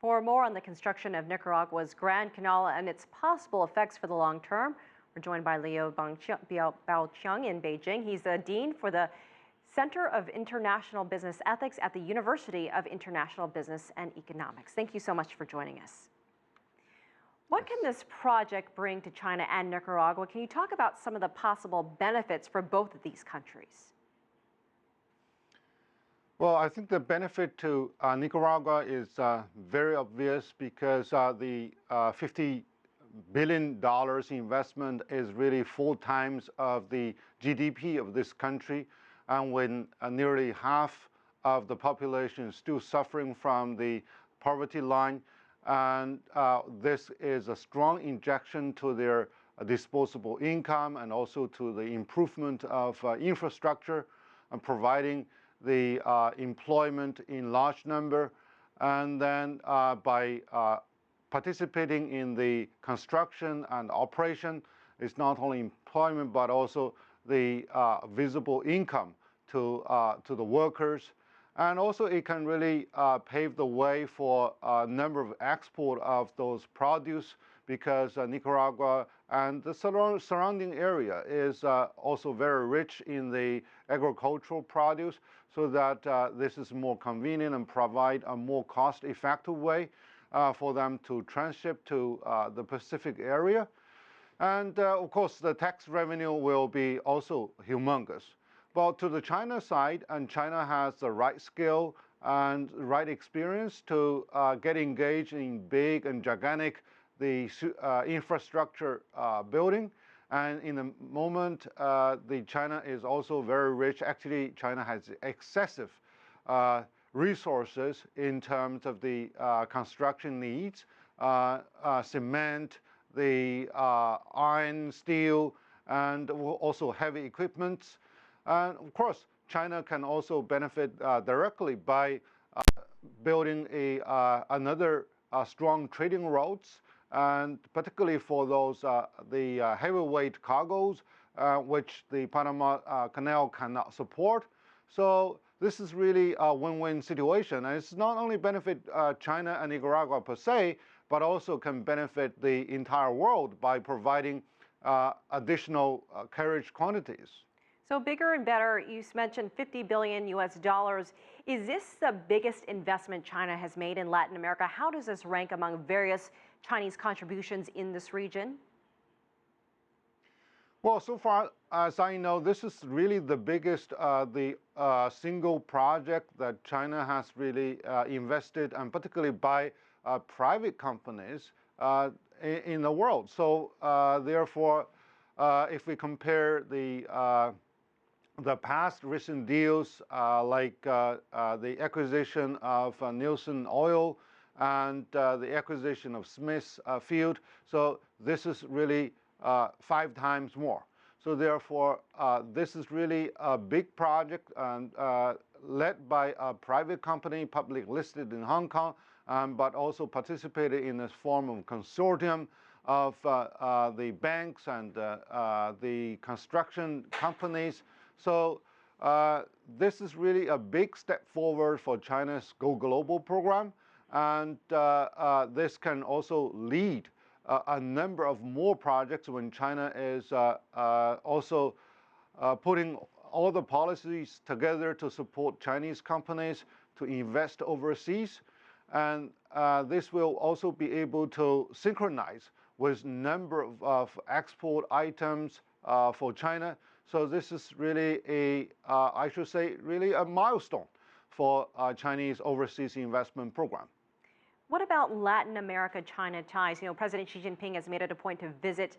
For more on the construction of Nicaragua's Grand Canal and its possible effects for the long term, we're joined by Liu Baocheng in Beijing. He's the Dean for the Center of International Business Ethics at the University of International Business and Economics. Thank you so much for joining us. What can this project bring to China and Nicaragua? Can you talk about some of the possible benefits for both of these countries? Well, I think the benefit to Nicaragua is very obvious because the $50 billion investment is really 4 times of the GDP of this country, and when nearly half of the population is still suffering from the poverty line, and this is a strong injection to their disposable income and also to the improvement of infrastructure and providing the employment in large number, and then by participating in the construction and operation, it's not only employment but also the visible income to the workers, and also it can really pave the way for a number of export of those produce because Nicaragua and the surrounding area is also very rich in the agricultural produce, so that this is more convenient and provide a more cost-effective way for them to transship to the Pacific area. And of course, the tax revenue will be also humongous. But to the China side, and China has the right skill and right experience to get engaged in big and gigantic infrastructure building. And in the moment, the China is also very rich. Actually, China has excessive resources in terms of the construction needs, cement, the iron, steel, and also heavy equipment. And of course, China can also benefit directly by building another strong trading routes, and particularly for those the heavyweight cargoes, which the Panama Canal cannot support. So this is really a win-win situation, and it's not only benefit China and Nicaragua per se, but also can benefit the entire world by providing additional carriage quantities. So bigger and better, you mentioned $50 billion US. Is this the biggest investment China has made in Latin America? How does this rank among various Chinese contributions in this region? Well, so far as I know, this is really the biggest, single project that China has really invested, and particularly by private companies in the world. So therefore, if we compare the past recent deals like the acquisition of Nielsen Oil and the acquisition of Smith's Field, so this is really 5 times more. So therefore, this is really a big project and led by a private company, public listed in Hong Kong, but also participated in this form of consortium of the banks and the construction companies. So this is really a big step forward for China's Go Global program, and this can also lead a number of more projects when China is also putting all the policies together to support Chinese companies to invest overseas. And this will also be able to synchronize with number of export items for China. So this is really I should say, really a milestone for Chinese overseas investment program. What about Latin America-China ties? You know, President Xi Jinping has made it a point to visit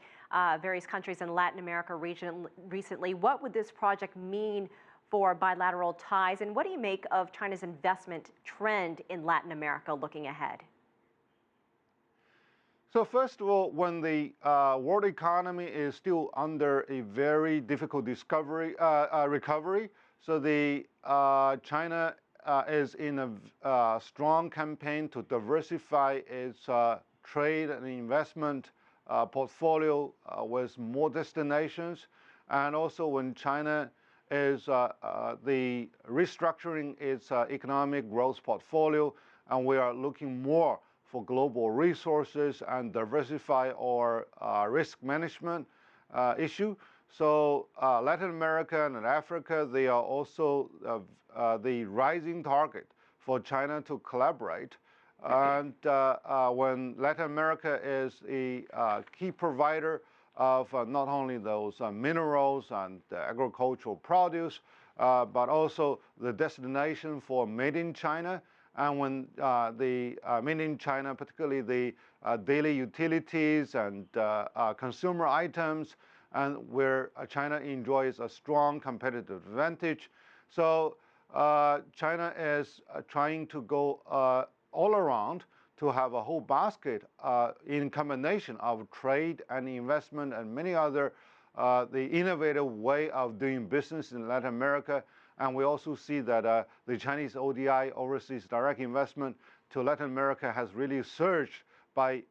various countries in Latin America region recently. What would this project mean for bilateral ties, and what do you make of China's investment trend in Latin America looking ahead? So first of all, when the world economy is still under a very difficult recovery, so the China is in a strong campaign to diversify its trade and investment portfolio with more destinations, and also when China is restructuring its economic growth portfolio, and we are looking more for global resources and diversify our risk management issue. So Latin America and Africa, they are also the rising target for China to collaborate. And when Latin America is a key provider of not only those minerals and agricultural produce, but also the destination for made in China. And when the made in China, particularly the daily utilities and consumer items, and where China enjoys a strong competitive advantage. So China is trying to go all around to have a whole basket in combination of trade and investment and many other the innovative way of doing business in Latin America. And we also see that the Chinese ODI, overseas direct investment, to Latin America has really surged by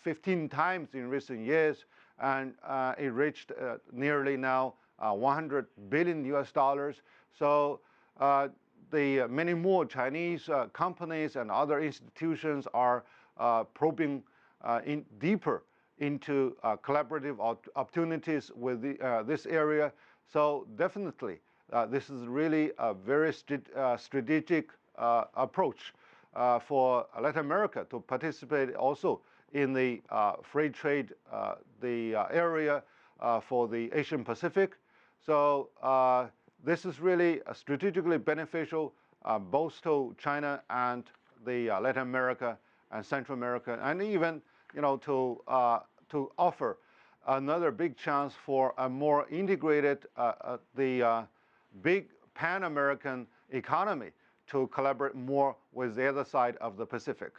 15 times in recent years, and it reached nearly now 100 billion US dollars. So the many more Chinese companies and other institutions are probing deeper into collaborative opportunities with this area. So definitely, this is really a very strategic approach for Latin America to participate also in the free trade area for the Asian Pacific. So this is really strategically beneficial both to China and the Latin America and Central America, and even to offer another big chance for a more integrated the big Pan-American economy to collaborate more with the other side of the Pacific.